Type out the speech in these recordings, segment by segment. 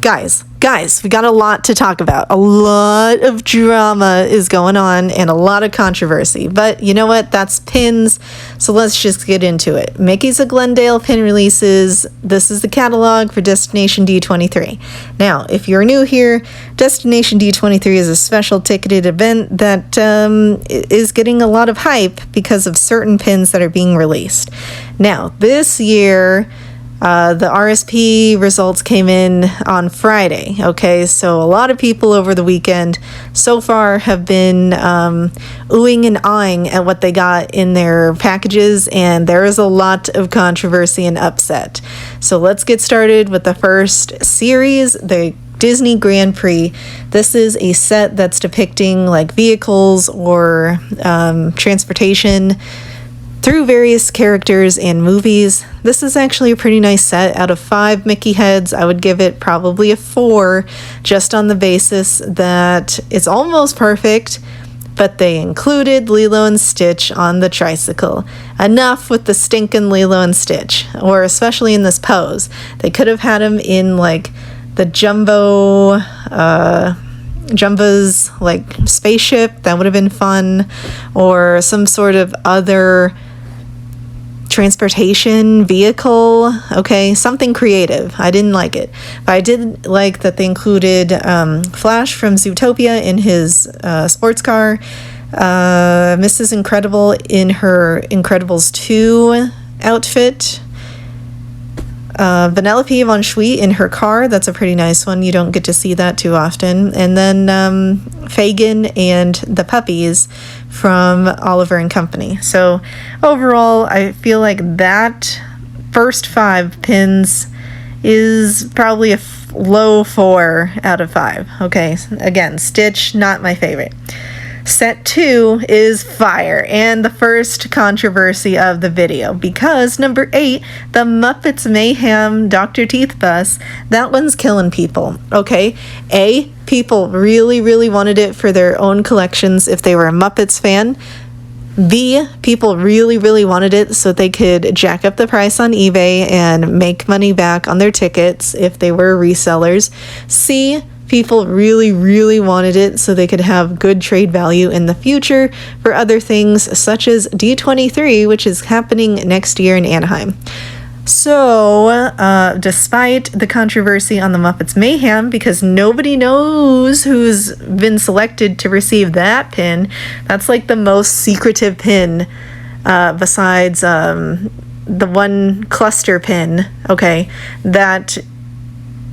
Guys, we got a lot to talk about. A lot of drama is going on and a lot of controversy. But you know what? That's pins. So let's just get into it. Mickey's of Glendale pin releases. This is the catalog for Destination D23. Now, if you're new here, Destination D23 is a special ticketed event that is getting a lot of hype because of certain pins that are being released. Now, this year, the RSP results came in on Friday, okay? So a lot of people over the weekend so far have been oohing and ahhing at what they got in their packages, and there is a lot of controversy and upset. So let's get started with the first series, the Disney Grand Prix. This is a set that's depicting like vehicles or transportation through various characters and movies. This is actually a pretty nice set. Out of 5 Mickey heads, I would give it probably a 4, just on the basis that it's almost perfect, but they included Lilo and Stitch on the tricycle. Enough with the stinking Lilo and Stitch, or especially in this pose. They could have had him in like the Jumbo's like spaceship. That would have been fun, or some sort of other transportation vehicle. Okay, something creative. I didn't like it, but I did like that they included Flash from Zootopia in his sports car, Mrs. Incredible in her Incredibles 2 outfit, Vanellope Von Schweet in her car. That's a pretty nice one. You don't get to see that too often. And then Fagin and the puppies from Oliver and Company. So overall, I feel like that first 5 pins is probably a low 4 out of 5. Okay, again, Stitch, not my favorite. Set 2 is fire, and the first controversy of the video, because number 8, the Muppets Mayhem Dr. Teeth Bus, that one's killing people. Okay, A, people really wanted it for their own collections if they were a Muppets fan. B, people really wanted it so they could jack up the price on eBay and make money back on their tickets if they were resellers. C, people really wanted it so they could have good trade value in the future for other things such as D23, which is happening next year in Anaheim. So, despite the controversy on the Muppets Mayhem, because nobody knows who's been selected to receive that pin, that's like the most secretive pin besides the one cluster pin, okay, that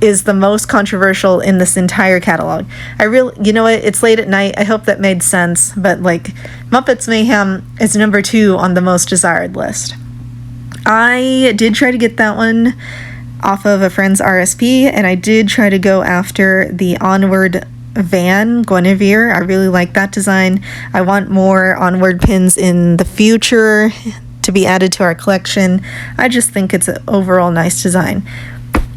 is the most controversial in this entire catalog. You know what, it's late at night, I hope that made sense, but like Muppets Mayhem is number 2 on the most desired list. I did try to get that one off of a friend's RSP, and I did try to go after the Onward van Guinevere. I really like that design. I want more Onward pins in the future to be added to our collection. I just think it's an overall nice design.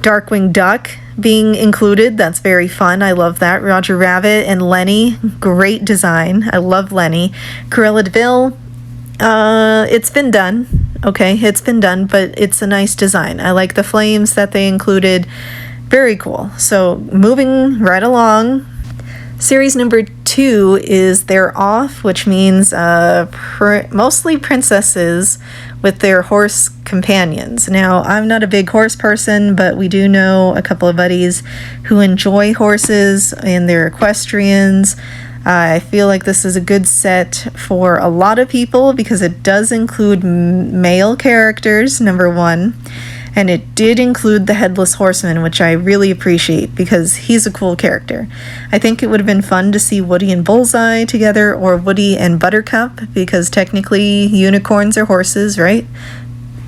Darkwing Duck being included, that's very fun. I love that. Roger Rabbit and Lenny, great design. I love Lenny. Cruella de Vil, it's been done. Okay, it's been done, but it's a nice design. I like the flames that they included. Very cool. So moving right along, series number 2 is They're Off, which means mostly princesses with their horse companions. Now, I'm not a big horse person, but we do know a couple of buddies who enjoy horses and they're equestrians. I feel like this is a good set for a lot of people because it does include male characters, number 1, and it did include the Headless Horseman, which I really appreciate because he's a cool character. I think it would have been fun to see Woody and Bullseye together, or Woody and Buttercup, because technically unicorns are horses, right?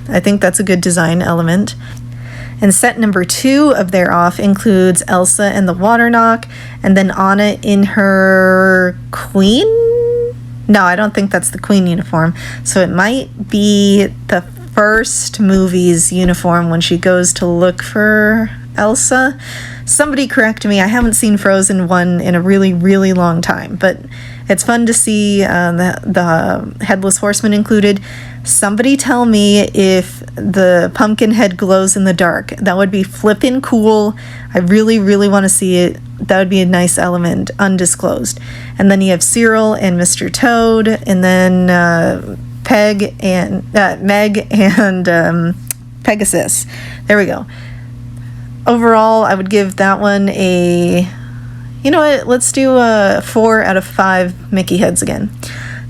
I think that's a good design element. And set number 2 of They're Off includes Elsa and the Waterknock, and then Anna in her queen? No, I don't think that's the queen uniform. So it might be the first movie's uniform when she goes to look for Elsa. Somebody correct me. I haven't seen Frozen 1 in a really, really long time, but it's fun to see the Headless Horseman included. Somebody tell me if the pumpkin head glows in the dark. That would be flippin' cool. I really, really want to see it. That would be a nice element, undisclosed. And then you have Cyril and Mr. Toad, and then Meg and Pegasus. There we go. Overall, I would give that one a... You know what? Let's do a 4 out of 5 Mickey heads again.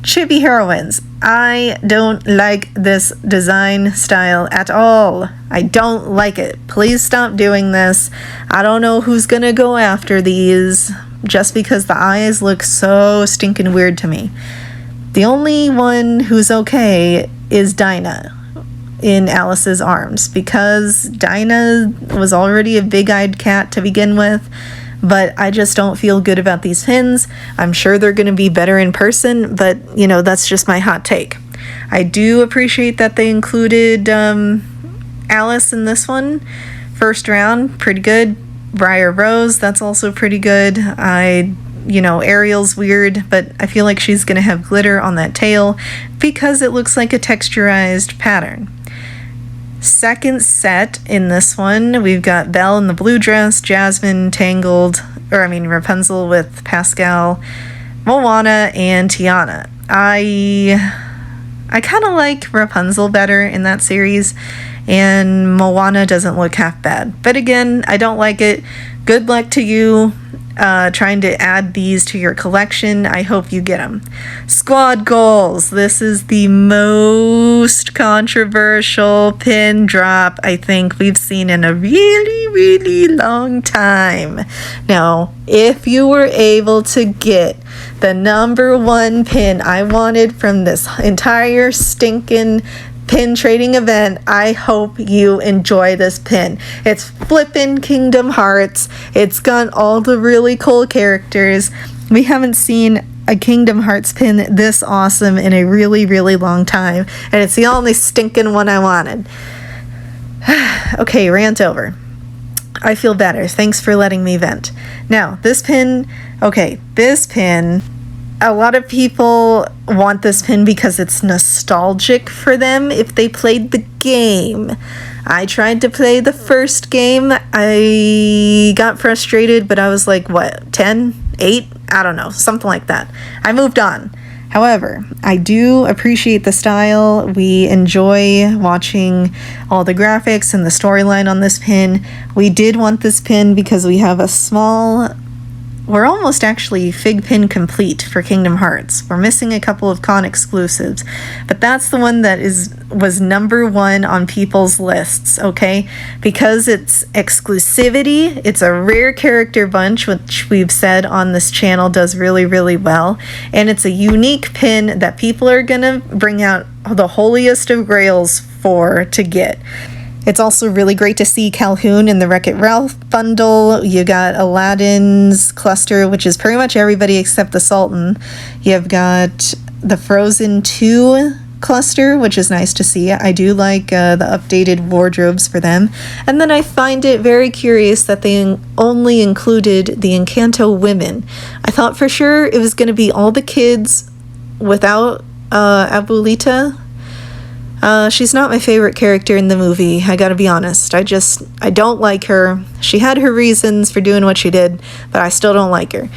Chibi heroines. I don't like this design style at all. I don't like it. Please stop doing this. I don't know who's gonna go after these just because the eyes look so stinking weird to me. The only one who's okay is Dinah in Alice's arms, because Dinah was already a big-eyed cat to begin with. But I just don't feel good about these pins. I'm sure they're going to be better in person, but, you know, that's just my hot take. I do appreciate that they included Alice in this one. First round, pretty good. Briar Rose, that's also pretty good. Ariel's weird, but I feel like she's going to have glitter on that tail because it looks like a texturized pattern. Second set in this one, we've got Belle in the blue dress, Jasmine Rapunzel with Pascal, Moana, and Tiana. I kind of like Rapunzel better in that series, and Moana doesn't look half bad. But again, I don't like it. Good luck to you trying to add these to your collection. I hope you get them. Squad goals. This is the most controversial pin drop I think we've seen in a really, really long time. Now, if you were able to get the number 1 pin I wanted from this entire stinking pin trading event, I hope you enjoy this pin. It's flippin' Kingdom Hearts. It's got all the really cool characters. We haven't seen a Kingdom Hearts pin this awesome in a really, really long time, and it's the only stinking one I wanted. Okay, rant over. I feel better. Thanks for letting me vent. Now, this pin, a lot of people want this pin because it's nostalgic for them if they played the game. I tried to play the first game. I got frustrated, but I was like, 10? 8? I don't know, something like that. I moved on. However, I do appreciate the style. We enjoy watching all the graphics and the storyline on this pin. We did want this pin because we have a small... We're almost actually Fig Pin complete for Kingdom Hearts. We're missing a couple of con exclusives, but that's the one that was number 1 on people's lists, okay? Because it's exclusivity, it's a rare character bunch, which we've said on this channel does really, really well, and it's a unique pin that people are gonna bring out the holiest of grails to get. It's also really great to see Calhoun in the Wreck-It Ralph bundle. You got Aladdin's cluster, which is pretty much everybody except the Sultan. You've got the Frozen 2 cluster, which is nice to see. I do like the updated wardrobes for them. And then I find it very curious that they only included the Encanto women. I thought for sure it was going to be all the kids without Abuelita. She's not my favorite character in the movie, I gotta be honest. I don't like her. She had her reasons for doing what she did, but I still don't like her.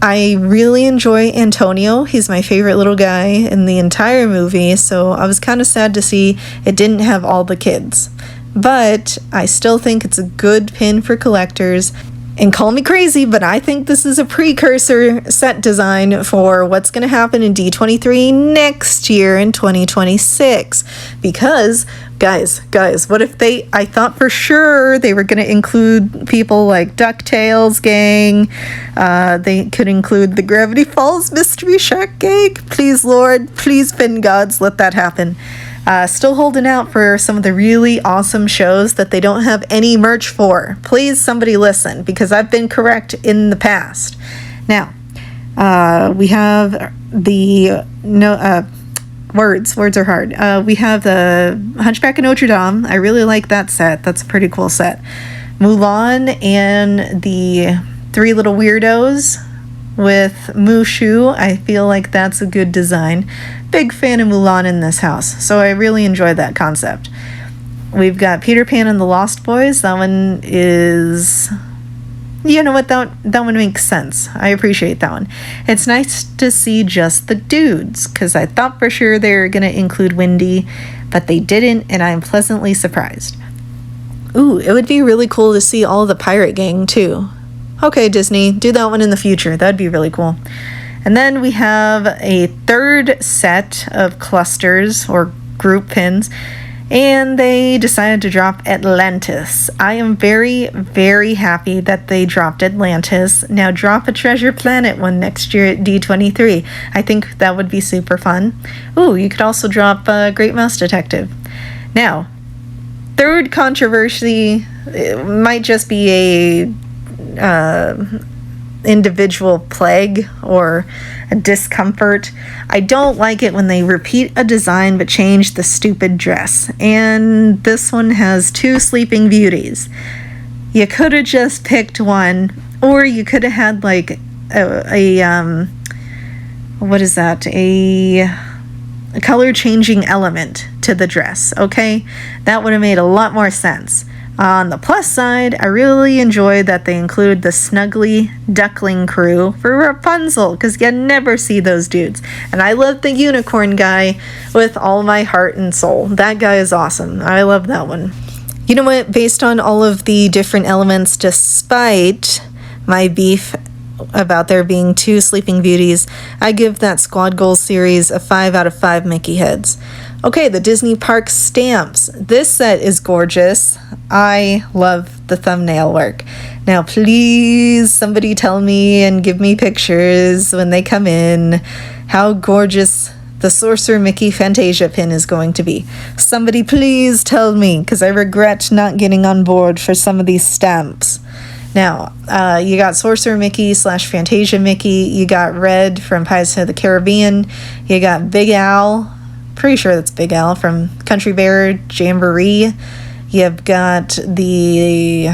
I really enjoy Antonio. He's my favorite little guy in the entire movie, so I was kind of sad to see it didn't have all the kids. But I still think it's a good pin for collectors. And call me crazy, but I think this is a precursor set design for what's going to happen in D23 next year in 2026. Because, guys, what if I thought for sure they were going to include people like DuckTales gang. They could include the Gravity Falls Mystery Shack gang. Please, Lord, please, Pin Gods, let that happen. Still holding out for some of the really awesome shows that they don't have any merch for. Please, somebody listen, because I've been correct in the past. Now, we have words are hard. We have the Hunchback of Notre Dame. I really like that set. That's a pretty cool set. Mulan and the Three Little Weirdos with Mushu. I feel like that's a good design. Big fan of Mulan in this house, so I really enjoy that concept. We've got Peter Pan and the Lost Boys. That one is... You know what, that one makes sense. I appreciate that one. It's nice to see just the dudes, because I thought for sure they were going to include Wendy, but they didn't, and I'm pleasantly surprised. Ooh, it would be really cool to see all the pirate gang, too. Okay, Disney, do that one in the future. That'd be really cool. And then we have a third set of clusters, or group pins, and they decided to drop Atlantis. I am very, very happy that they dropped Atlantis. Now drop a Treasure Planet one next year at D23. I think that would be super fun. Ooh, you could also drop Great Mouse Detective. Now, third controversy, it might just be a individual plague or a discomfort. I don't like it when they repeat a design but change the stupid dress. And this one has two Sleeping Beauties. You could have just picked one, or you could have had like a what is that? A color changing element to the dress, okay? That would have made a lot more sense. On the plus side, I really enjoy that they include the Snuggly Duckling crew for Rapunzel, because you never see those dudes. And I love the unicorn guy with all my heart and soul. That guy is awesome. I love that one. You know what? Based on all of the different elements, despite my beef about there being two Sleeping Beauties, I give that Squad Goals series a 5 out of 5 Mickey heads. Okay, the Disney Parks stamps. This set is gorgeous. I love the thumbnail work. Now, please, somebody tell me and give me pictures when they come in how gorgeous the Sorcerer Mickey Fantasia pin is going to be. Somebody please tell me, because I regret not getting on board for some of these stamps. Now, you got Sorcerer Mickey / Fantasia Mickey. You got Red from Pirates of the Caribbean. You got Big Al. Pretty sure that's Big Al from Country Bear Jamboree. You've got the...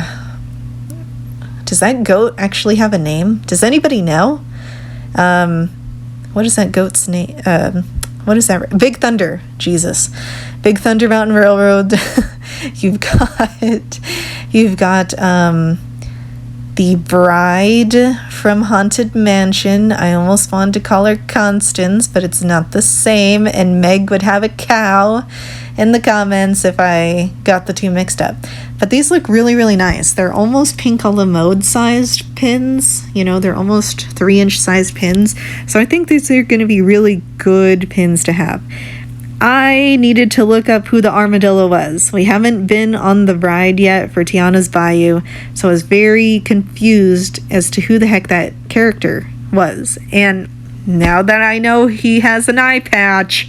Does that goat actually have a name? Does anybody know? What is that goat's name? What is that? Big Thunder. Jesus. Big Thunder Mountain Railroad. You've got the bride from Haunted Mansion. I almost wanted to call her Constance, but it's not the same. And Meg would have a cow in the comments if I got the two mixed up. But these look really, really nice. They're almost Pink a la Mode sized pins. You know, they're almost 3-inch sized pins. So I think these are going to be really good pins to have. I needed to look up who the armadillo was. We haven't been on the ride yet for Tiana's Bayou, so I was very confused as to who the heck that character was. And now that I know he has an eye patch,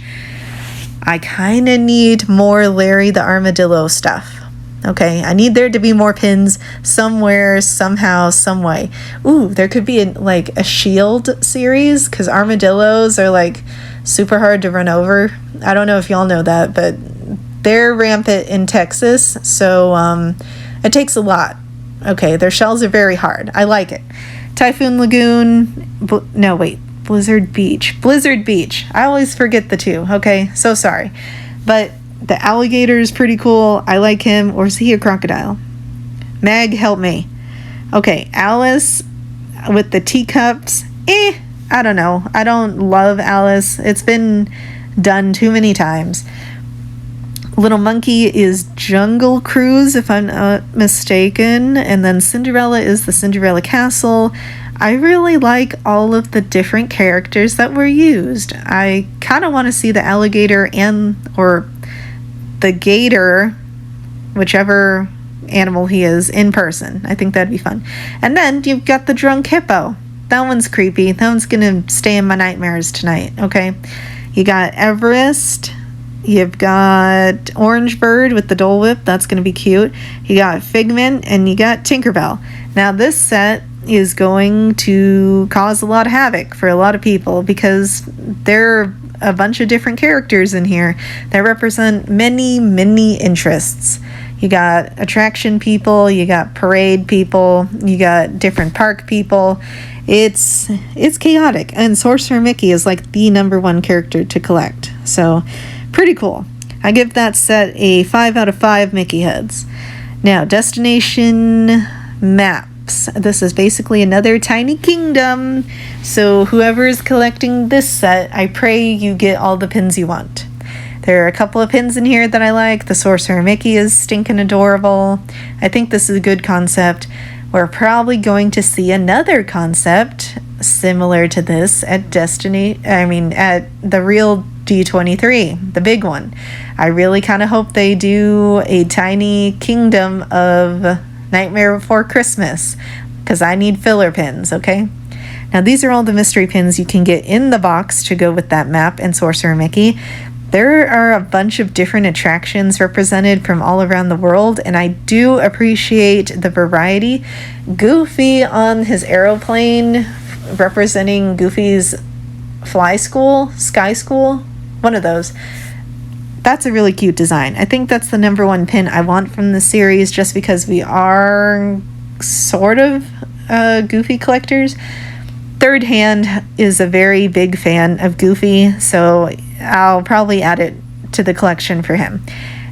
I kind of need more Larry the Armadillo stuff. Okay, I need there to be more pins somewhere, somehow, some way. Ooh, there could be a shield series, because armadillos are like super hard to run over. I don't know if y'all know that, but they're rampant in Texas, so it takes a lot. Okay, their shells are very hard. I like it. Typhoon Lagoon, Blizzard Beach. Blizzard Beach. I always forget the two, okay? So sorry. But the alligator is pretty cool. I like him. Or is he a crocodile? Meg, help me. Okay, Alice with the teacups. I don't know. I don't love Alice. It's been done too many times. Little Monkey is Jungle Cruise, if I'm not mistaken. And then Cinderella is the Cinderella Castle. I really like all of the different characters that were used. I kind of want to see the alligator or the gator, whichever animal he is, in person. I think that'd be fun. And then you've got the drunk hippo. That one's creepy. That one's gonna stay in my nightmares tonight, okay? You got Everest. You've got Orange Bird with the Dole Whip. That's gonna be cute. You got Figment, and you got Tinkerbell. Now this set is going to cause a lot of havoc for a lot of people, because there are a bunch of different characters in here that represent many, many interests. You got attraction people, you got parade people, you got different park people. It's chaotic, and Sorcerer Mickey is like the #1 character to collect. So pretty cool. I give that set a 5 out of 5 Mickey heads. Now, destination maps. This is basically another tiny kingdom. So whoever is collecting this set, I pray you get all the pins you want. There are a couple of pins in here that I like. The Sorcerer Mickey is stinking adorable. I think this is a good concept. We're probably going to see another concept similar to this at at the real D23, the big one. I really kind of hope they do a tiny kingdom of Nightmare Before Christmas, because I need filler pins, okay? Now these are all the mystery pins you can get in the box to go with that map and Sorcerer Mickey. There are a bunch of different attractions represented from all around the world, and I do appreciate the variety. Goofy on his aeroplane, representing Goofy's sky school, one of those. That's a really cute design. I think that's the #1 pin I want from the series, just because we are sort of Goofy collectors. Third Hand is a very big fan of Goofy, so I'll probably add it to the collection for him.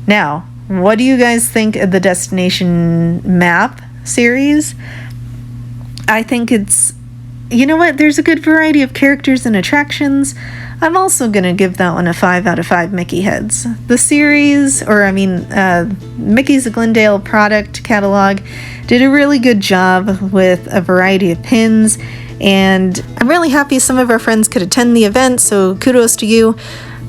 Now, what do you guys think of the Destination Map series? I think it's, you know what, there's a good variety of characters and attractions. I'm also going to give that one a 5 out of 5 Mickey heads. The series, Mickey's Glendale product catalog, did a really good job with a variety of pins, and I'm really happy some of our friends could attend the event, so kudos to you.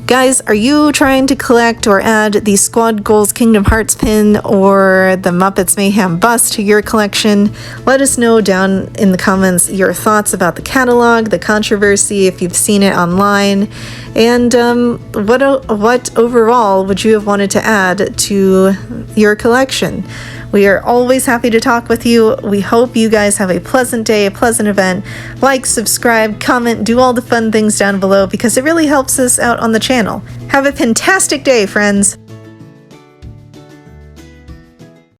Guys, are you trying to collect or add the Squad Goals Kingdom Hearts pin or the Muppets Mayhem bust to your collection? Let us know down in the comments your thoughts about the catalog, the controversy, if you've seen it online, and what overall would you have wanted to add to your collection? We are always happy to talk with you. We hope you guys have a pleasant day, a pleasant event. Like, subscribe, comment, do all the fun things down below, because it really helps us out on the channel. Have a fantastic day, friends!